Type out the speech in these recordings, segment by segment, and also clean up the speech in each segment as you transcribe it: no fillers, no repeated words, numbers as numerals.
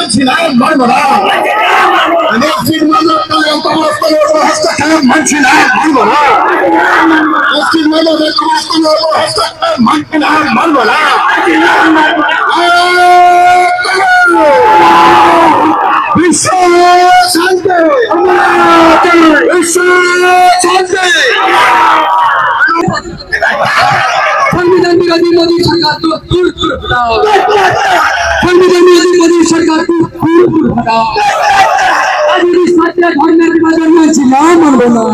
মানছি না, মানব না। মসজিদ মাদ্রাসার অবস্থানের হস্তক্ষেপ মানছি না, মানব না। মসজিদ মাদ্রাসার অবস্থানের হস্তক্ষেপ মানছি না, মানব না। বিশ্ব শান্তি, বিশ্ব শান্তি। संविधान विरोधी मोदी सरकार को दूर दूर हटाओ। संविधान विरोधी मोदी सरकार को दूर दूर हटाओ। राजनीति सत्य धर्मेर विभाजन मानছি না, মানব না।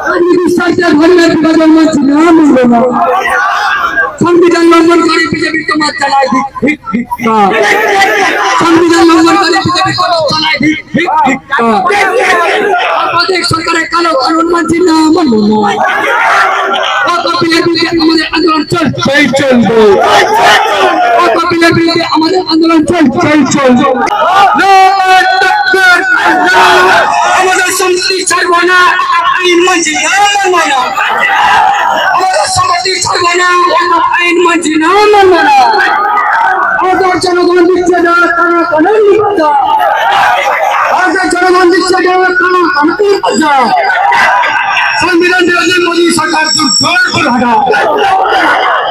राजनीति सत्य धर्मेर विभाजन मानছি না, মানব না। संविधान लंघनकारी बीजेपी को मत चलाए, धिक धिक का। संविधान लंघनकारी बीजेपी को मत चलाए, धिक धिक का। আমাদের সরকারের কালো কানুন মানছি না, মানব না। কপিলের বিরুদ্ধে আমাদের আন্দোলন চলছেই চলবে। কপিলের বিরুদ্ধে আমাদের আন্দোলন চলছেই চলবে। আমাদের সম্পত্তি ছাড়বো না, আইন মানছি না, মানব না। আমাদের সম্পত্তি ছাড়বো না, আইন মানছি না, মানব না। আমাদের জনগণ দিচ্ছে না, কানা কানা নিপাতা। আমাদের জনগণ দিচ্ছে না, কানা কানা নিপাতা। संविधान विरोधी मोदी सरकार को दूर दूर हटाओ।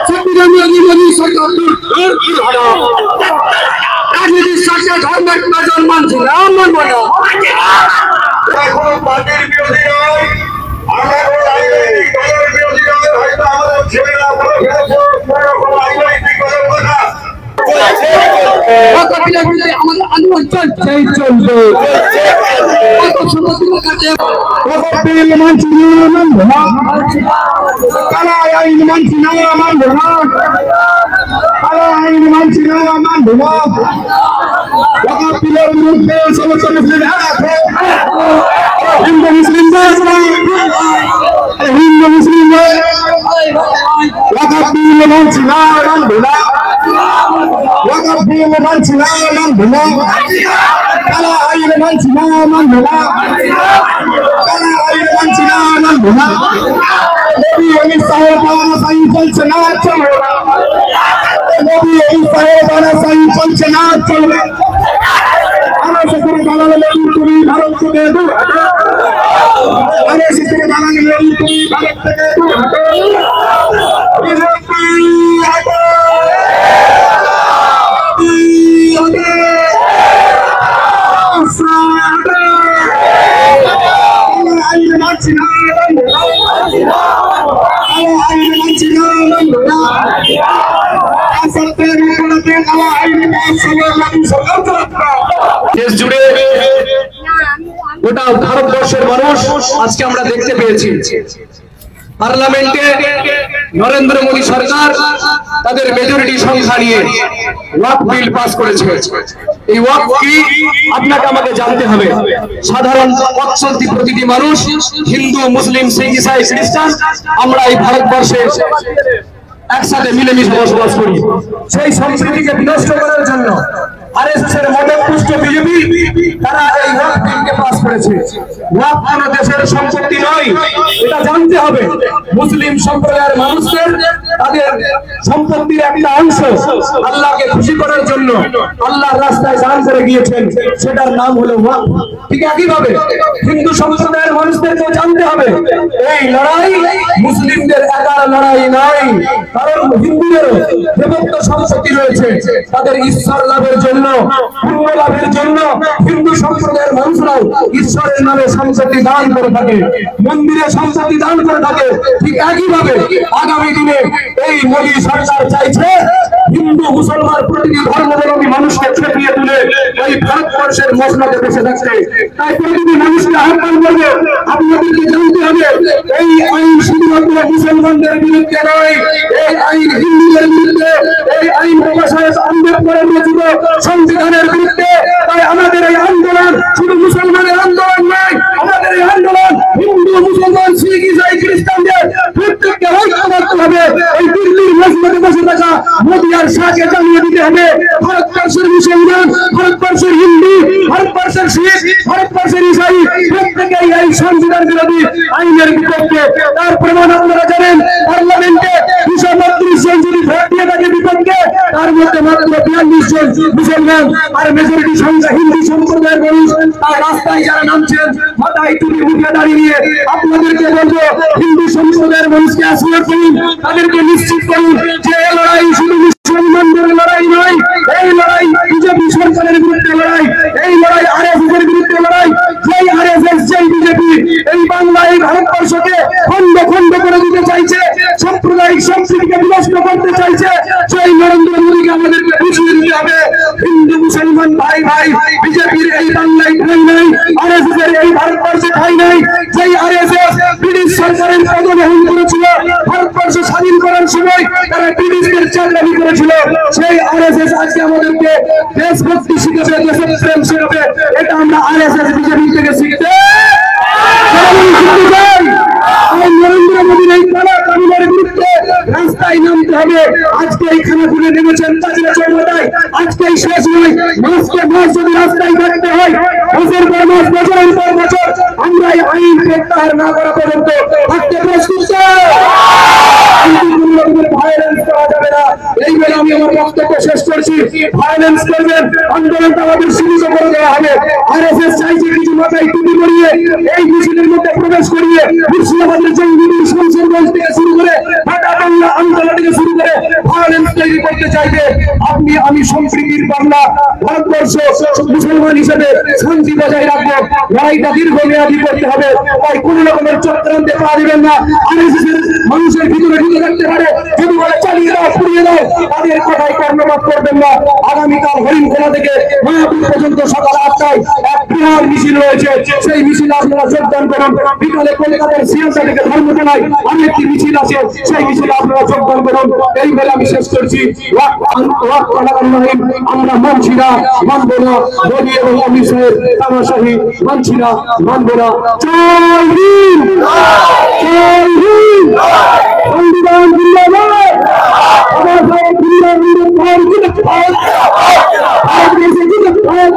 संविधान विरोधी मोदी सरकार को दूर दूर हटाओ। राजनीति सत्य धर्मेर विभाजन मानছি না, মানব না। কোনো পার্টির বিরোধী নয়, আমরা কোনো রাজনৈতিক দলের বিরোধী নয়। হয়তো আমাদের ছেলেরা বলে ফেলেছে কোনো রাজনৈতিক দলের কথা। কপিলের বিরুদ্ধে আমাদের আন্দোলন চলছেই চলবে। সম্পত্তি কাটে কপিল মানছি না, মানব না। কালা আইন মানছি না, মানব না। কালা আইন মানছি না, মানব না। কপিলের বিরুদ্ধে সমস্ত মুসলিম আছে, হিন্দু মুসলিম হিন্দু মুসলিম কপিল মানছি না, মানব না। কপিল মানছি না, মানব না। কালা আইন মানছি না, মানব না। কালা আইন মানছি না, মানব না। নবী অমিত সাহেব বানাসাই চলছে না, চলবে না। নবী অমিত সাহেব বানাসাই চলছে না, চলবে। আমার সাথে বানালে তুমি ভারত থেকে দূর হটো। আমার সাথে বানালে তুমি ভারত থেকে দূর হটো। বিজেপি হটো, দেশ জুড়ে গোটা ভারতবর্ষের মানুষ আজকে আমরা দেখতে পেয়েছি পার্লামেন্টে নরেন্দ্র মোদী সরকার তাদের মেজরিটি সংখ্যা নিয়ে ওয়াকফ বিল পাস করেছে। এই ওয়াকফ কি আপনাকে আমাকে জানতে হবে। সাধারণ পথচলতি প্রতিটি মানুষ, হিন্দু মুসলিম শিখ ইসাই খ্রিস্টান, আমরা এই ভারতবর্ষে একসাথে মিলেমিশে বসবাস করি। সেই সম্প্রীতিকে বিনষ্ট করার জন্য আরএসএস এর মদতপুষ্ট বিজেপি তারা এই ওয়াকফ বিলকে পাস করেছে। ওয়াকফ কোনো দেশের সম্পত্তি নয়, এটা জানতে হবে। মুসলিম সম্প্রদায়ের মানুষদের তাদের সম্পত্তির একটা অংশ আল্লাহকে খুশি করার জন্য আল্লাহর রাস্তায় দান করে গিয়েছেন, সেটার নাম হলো ওয়াকফ। ঠিক একইভাবে হিন্দু সম্প্রদায়ের মানুষদেরকে জানতে হবে এই লড়াই মুসলিমদের একার লড়াই নয়, কারণ হিন্দুদেরও দেবত্ব সম্পত্তি রয়েছে। তাদের ঈশ্বর লাভের জন্য, পুণ্য লাভের জন্য হিন্দু সম্প্রদায়ের মানুষরাও ঈশ্বরের নামে সম্পত্তি দান করে থাকে, মন্দিরে সম্পত্তি দান করে থাকে। ঠিক একইভাবে আগামী দিনে এই মোদী সরকার চাইছে হিন্দু মুসলমান প্রতিটি ধর্মাবলম্বী মানুষকে চেপিয়ে তুলে এই ভারতবর্ষের মসনদে বসে থাকতে। তাই প্রতিটি মানুষকে আহ্বান করবে, আপনাদেরকে জানতে হবে এই আইন শুধুমাত্র মুসলমানদের বিরুদ্ধে নয়, এই আইন হিন্দুদের বিরুদ্ধে, এই আইন বাবা সাহেব আম্বেদকরের রচিত সংবিধানের বিরুদ্ধে। তাই আমাদের এই আন্দোলন শুধু মুসলমানের আন্দোলন নয়, আমাদের এই আন্দোলন হিন্দু মুসলমান শিখ ইসাই খ্রিস্টানদের প্রত্যেককে ঐক্যবদ্ধ হবে এই দিল্লির মসনদে বসে থাকা মোদী আর দেশকে জানিয়ে দিতে হবে ভারতবর্ষের মুসলমান, ভারতবর্ষের হিন্দু, ভারতবর্ষের শিখ, ভারতবর্ষের ইসাই প্রত্যেকেই এই সংবিধান বিরোধী আইনের বিপক্ষে। তার প্রমাণ আপনারা জানেন, পার্লামেন্টে 232 জন যদি ভোট দিয়ে থাকে বিপক্ষে, তার মধ্যে মাত্র 42 জন মুসলমান আর মেজরিটি সংখ্যা হিন্দু সম্প্রদায়ের মানুষ। আর রাস্তায় যারা নামছেন মাথায় টুপি মুখে দাঁড়িয়ে, আপনাদেরকে বলবো হিন্দু সম্প্রদায়ের মানুষকে আশ্রয় করুন, তাদেরকে নিশ্চিত করুন যে এই লড়াই শুধু মুসলমানদের লড়াই নয়, এই লড়াই বিজেপি সরকারের বিরুদ্ধে লড়াই, এই লড়াই আরএসএস এর বিরুদ্ধে লড়াই। যেই আরএসএস, যেই বিজেপি এই বাংলায় ভারতবর্ষকে খন্ড খন্ড করে দিতে চাইছে, সাম্প্রদায়িক সম্প্রীতিকে বিনষ্ট করতে চাইছে, সেই নরেন্দ্র মোদীকে আমাদেরকে বুঝিয়ে দিতে হবে হিন্দু মুসলমান ভাই ভাই, বিজেপির এই বাংলায় ঠাই নাই, আরএসএস এর এই ভারতবর্ষে ঠাই নাই। যেই আরএসএস ব্রিটিশ সরকারের পদগ্রহণ করেছিল, ভারতবর্ষ স্বাধীন করার সময় তারা ব্রিটিশদের চাকরি করেছিল, সেই আরএসএস আজকে আমাদেরকে দেশভক্তি শিখাবে, দেশপ্রেম শিখাবে। এটা আমরা আরএসএস বিজেপি থেকে শিখতে নরেন্দ্র মোদীর এই কালা কানুনের বিরুদ্ধে রাস্তায় নামতে হবে। আজকে এই খানাপুরে নেমেছেন তাজরা চৌমাথায়, আজকে এই শেষ নয়, মাসকে মাস যদি রাস্তায় থাকতে হয়, বছর পর মাস, বছরের পর বছর, আমরা এই আইন প্রত্যাহার না করা পর্যন্ত থাকতে প্রস্তুত। ভায়োলেন্স করা যাবে না। এই বলে আমি আমার বক্তব্য শেষ করছি। ভায়োলেন্স করবেন, আন্দোলনটা আমাদের সীমিত করে দেওয়া হবে। আরএসএস চাইছে কিছু মাথায় টুপি পরিয়ে এই মিছিলের মধ্যে প্রবেশ করিয়ে মুর্শিদাবাদের জঙ্গির সংসদগঞ্জ থেকে শুরু করে ঢাকা বাংলা আন্দোলন থেকে শুরু করে ভায়োলেন্স তৈরি করতে চাইবে। আপনি আমি সম্প্রীতির বাংলা ভারতবর্ষ মুসলমান হিসেবে শান্তি বজায় রাখবো। লড়াইটা দীর্ঘমেয়াদী করতে হবে, তাই কোন রকমের চক্রান্তে পা দিবেন না। আরএসএস এর মানুষের ভিতরে ঢুকে থাকতে পারে, যদি বলে চালিয়ে দাও, পুড়িয়ে দাও, তাদের কথায় কর্ণপাত করবেন না। আগামীকাল হরিণখোলা থেকে মায়াপুর পর্যন্ত সকাল 8টায় এক বৃহৎ মিছিল রয়েছে, সেই মিছিলে আপনারা যোগদান করুন। বিকালে কলকাতার শিয়ালদা থেকে ধর্মতলায় আরেকটি মিছিল আছে, সেই মিছিলে আপনারা যোগদান করুন। এই বলে আমি শেষ করছি। আমরা মানছি না, মানবো না, মোদী এবং অমিত শাহের তামাশাহি মানছি না, মানবো না। জয় হিন্দ, জয় হিন্দ, সংবিধান জিন্দাবাদ, বাবা সাহেব জিন্দাবাদ, ভারত জিন্দাবাদ, ভারত দেশে জিন্দাবাদ,